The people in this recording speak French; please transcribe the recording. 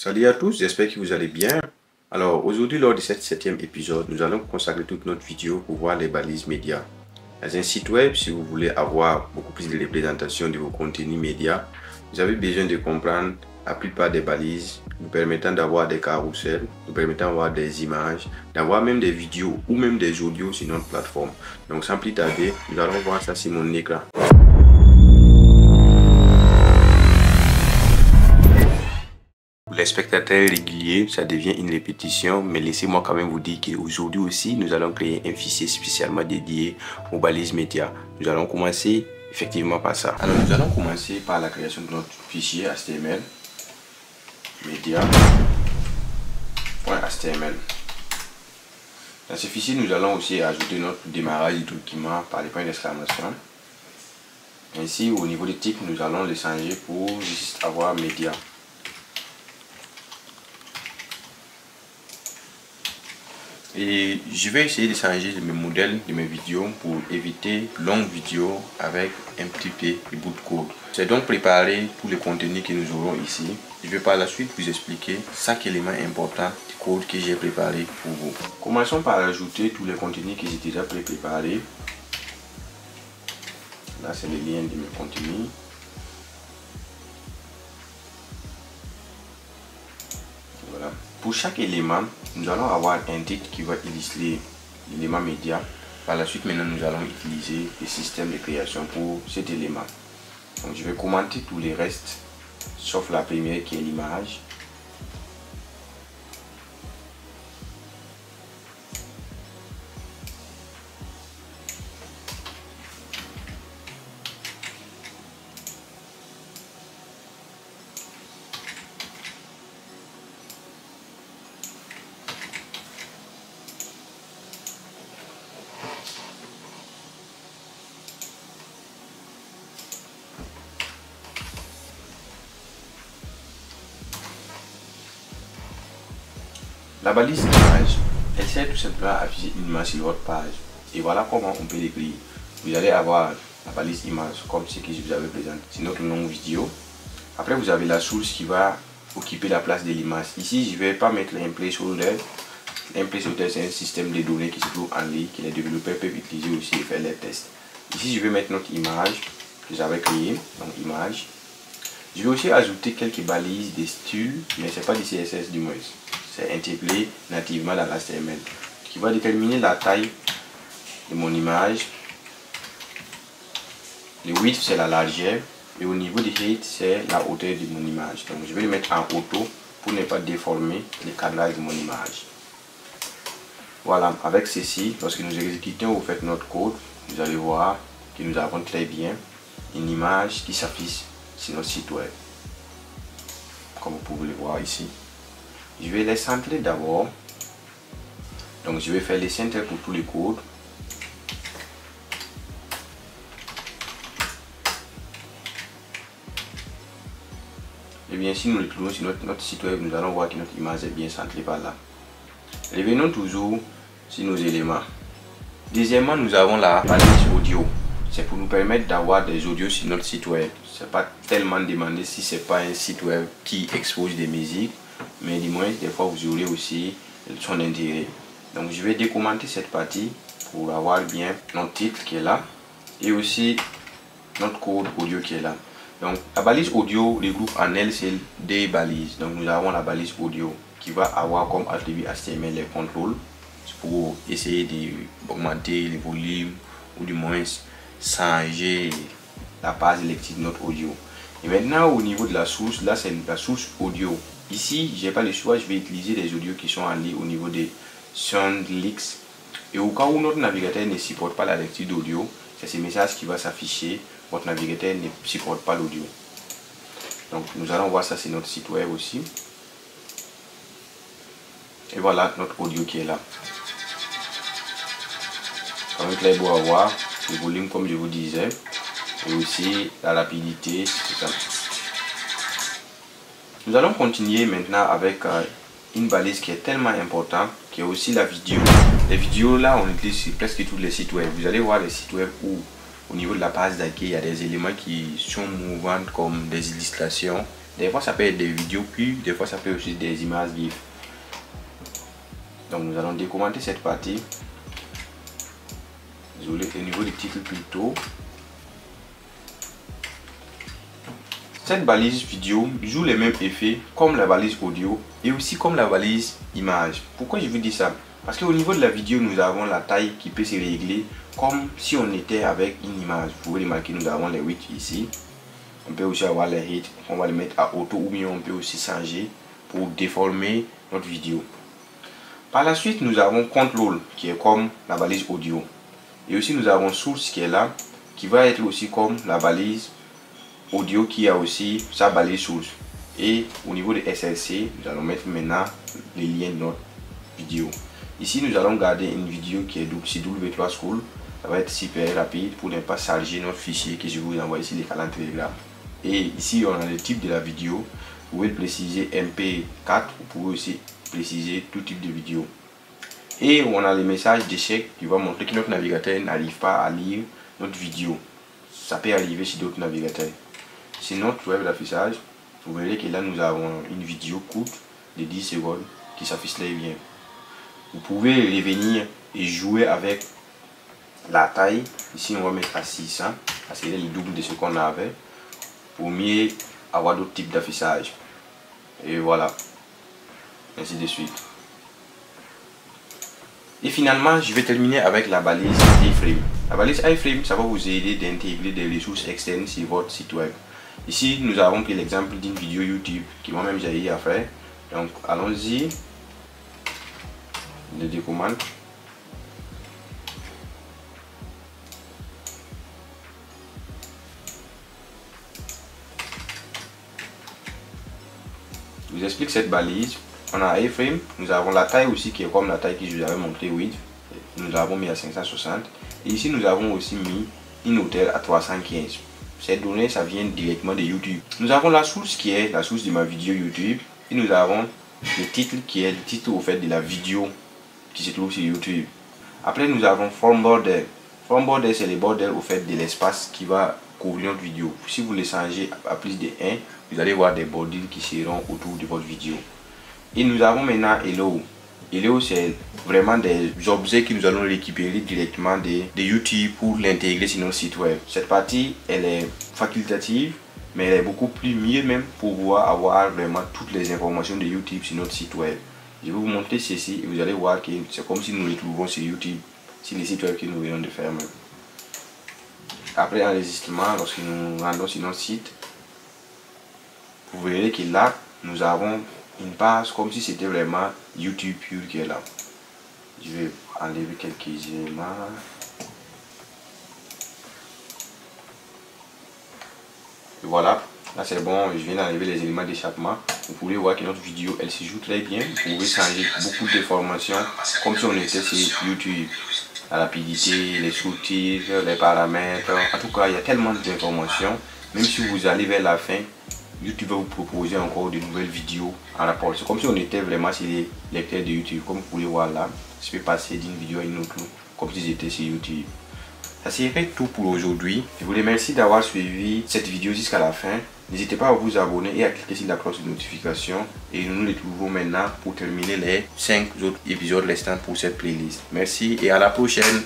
Salut à tous, j'espère que vous allez bien. Alors aujourd'hui, lors de cette 7e épisode, nous allons consacrer toute notre vidéo pour voir les balises médias. Dans un site web, si vous voulez avoir beaucoup plus de représentations de vos contenus médias, vous avez besoin de comprendre la plupart des balises, nous permettant d'avoir des carousels, nous permettant d'avoir des images, d'avoir même des vidéos ou même des audios sur notre plateforme. Donc sans plus tarder, nous allons voir ça sur mon écran. Pour les spectateurs réguliers, ça devient une répétition, mais laissez-moi quand même vous dire qu'aujourd'hui aussi, nous allons créer un fichier spécialement dédié aux balises médias. Nous allons commencer effectivement par ça. Alors, nous allons commencer par la création de notre fichier HTML, media.html. Dans ce fichier, nous allons aussi ajouter notre démarrage du document par les points d'exclamation. Ainsi, au niveau des titres, nous allons les changer pour juste avoir média. Et je vais essayer de changer mes modèles de mes vidéos pour éviter longues vidéos avec un petit peu de bout de code. C'est donc préparer tous les contenus que nous aurons ici. Je vais par la suite vous expliquer chaque élément important du code que j'ai préparé pour vous. Commençons par ajouter tous les contenus que j'ai déjà préparés. Là, c'est les liens de mes contenus. Voilà. Pour chaque élément, nous allons avoir un titre qui va illustrer l'élément média. Par la suite, maintenant, nous allons utiliser le système de création pour cet élément. Donc, je vais commenter tous les restes, sauf la première qui est l'image. La balise image, elle sert tout simplement à afficher une image sur votre page. Et voilà comment on peut l'écrire. Vous allez avoir la balise image comme ce que je vous avais présenté. C'est notre longue vidéo. Après, vous avez la source qui va occuper la place de l'image. Ici, je ne vais pas mettre un placeholder. Un placeholder, c'est un système de données qui se trouve en ligne, que les développeurs peuvent utiliser aussi et faire les tests. Ici, je vais mettre notre image que j'avais créée, donc image. Je vais aussi ajouter quelques balises de style, mais ce n'est pas du CSS du moins. C'est intégré nativement dans l'HTML qui va déterminer la taille de mon image. Le width, c'est la largeur, et au niveau du height, c'est la hauteur de mon image. Donc je vais le mettre en auto pour ne pas déformer le cadrage de mon image. Voilà, avec ceci, lorsque nous exécutons ou faites notre code, vous allez voir que nous avons très bien une image qui s'affiche sur notre site web, comme vous pouvez le voir ici. Je vais les centrer d'abord. Donc je vais faire les centres pour tous les codes. Et bien si nous le trouvons sur notre site web, nous allons voir que notre image est bien centrée par là. Revenons toujours sur nos éléments. Deuxièmement, nous avons la balise audio. C'est pour nous permettre d'avoir des audios sur notre site web. C'est pas tellement demandé si c'est pas un site web qui expose des musiques, mais du moins des fois vous aurez aussi son intérêt. Donc je vais décommenter cette partie pour avoir bien notre titre qui est là et aussi notre code audio qui est là. Donc la balise audio regroupe en elle des balises. Donc nous avons la balise audio qui va avoir comme attribut HTML les contrôles pour essayer d'augmenter le volume ou du moins changer la base électrique de notre audio. Et maintenant au niveau de la source, là c'est la source audio. Ici j'ai pas le choix, je vais utiliser des audios qui sont en ligne au niveau des SoundClick. Et au cas où notre navigateur ne supporte pas la lecture d'audio, c'est ce message qui va s'afficher. Votre navigateur ne supporte pas l'audio. Donc nous allons voir ça sur notre site web aussi. Et voilà notre audio qui est là. Comme très beau à voir, le volume comme je vous disais, et aussi la rapidité, tout ça. Nous allons continuer maintenant avec une balise qui est tellement importante, qui est aussi la vidéo. Les vidéos là, on utilise sur presque tous les sites web. Vous allez voir les sites web où au niveau de la page d'accueil, il y a des éléments qui sont mouvants comme des illustrations, Des fois ça peut être des vidéos pures, des fois ça peut aussi être des images vives. Donc nous allons décommenter cette partie. Désolé, au niveau du titre plutôt. Cette balise vidéo joue les mêmes effets comme la balise audio et aussi comme la balise image. Pourquoi je vous dis ça? Parce qu'au niveau de la vidéo, nous avons la taille qui peut se régler comme si on était avec une image. Vous pouvez remarquer, nous avons les widths ici. On peut aussi avoir les hits, on va les mettre à auto ou bien on peut aussi changer pour déformer notre vidéo. Par la suite, nous avons control qui est comme la balise audio. Et aussi nous avons source qui est là, qui va être aussi comme la balise audio qui a aussi sa balise source. Et au niveau de SLC, nous allons mettre maintenant les liens de notre vidéo. Ici, nous allons garder une vidéo qui est W3 School. Ça va être super rapide pour ne pas charger notre fichier que je vous envoie ici, les canaux Telegram. Et ici, on a le type de la vidéo. Vous pouvez préciser MP4, vous pouvez aussi préciser tout type de vidéo. Et on a les messages d'échec qui va montrer que notre navigateur n'arrive pas à lire notre vidéo. Ça peut arriver sur d'autres navigateurs. Sur notre web d'affichage, vous verrez que là nous avons une vidéo courte de 10 secondes qui s'affiche très bien. Vous pouvez revenir et jouer avec la taille. Ici on va mettre à 600 parce que c'est le double de ce qu'on avait pour mieux avoir d'autres types d'affichage. Et voilà, ainsi de suite. Et finalement, je vais terminer avec la balise iframe. La balise iframe, ça va vous aider d'intégrer des ressources externes sur votre site web. Ici, nous avons pris l'exemple d'une vidéo YouTube qui moi-même j'ai eu à faire. Donc, allons-y. Je décommande. Je vous explique cette balise. On a iframe, nous avons la taille aussi qui est comme la taille que je vous avais montré, width. Nous l'avons mis à 560. Et ici, nous avons aussi mis une hauteur à 315. Ces données, ça vient directement de YouTube. Nous avons la source qui est la source de ma vidéo YouTube. Et nous avons le titre qui est le titre au fait de la vidéo qui se trouve sur YouTube. Après, nous avons form border. Form border, c'est le border au fait de l'espace qui va couvrir notre vidéo. Si vous le changez à plus de 1, vous allez voir des bordures qui seront autour de votre vidéo. Et nous avons maintenant Hello. Hello, c'est vraiment des objets que nous allons récupérer directement de YouTube pour l'intégrer sur notre site web. Cette partie, elle est facultative, mais elle est beaucoup plus mieux même pour pouvoir avoir vraiment toutes les informations de YouTube sur notre site web. Je vais vous montrer ceci et vous allez voir que c'est comme si nous les trouvons sur YouTube, sur les sites web que nous venons de faire. Après enregistrement, lorsque nous rendons sur notre site, vous verrez que là, nous avons une page comme si c'était vraiment YouTube pur qui est là. Je vais enlever quelques éléments. Et voilà, là c'est bon, je viens d'enlever les éléments d'échappement. Vous pouvez voir que notre vidéo elle se joue très bien. Vous pouvez changer beaucoup d'informations comme si on était sur YouTube. La rapidité, les sous-titres, les paramètres. En tout cas, il y a tellement d'informations. Même si vous allez vers la fin, YouTube va vous proposer encore de nouvelles vidéos en rapport. C'est comme si on était vraiment sur les lecteurs de YouTube. Comme vous pouvez voir là, je peux passer d'une vidéo à une autre, comme si j'étais sur YouTube. Ça serait tout pour aujourd'hui. Je vous remercie d'avoir suivi cette vidéo jusqu'à la fin. N'hésitez pas à vous abonner et à cliquer sur la cloche de notification. Et nous nous retrouvons maintenant pour terminer les 5 autres épisodes restants pour cette playlist. Merci et à la prochaine.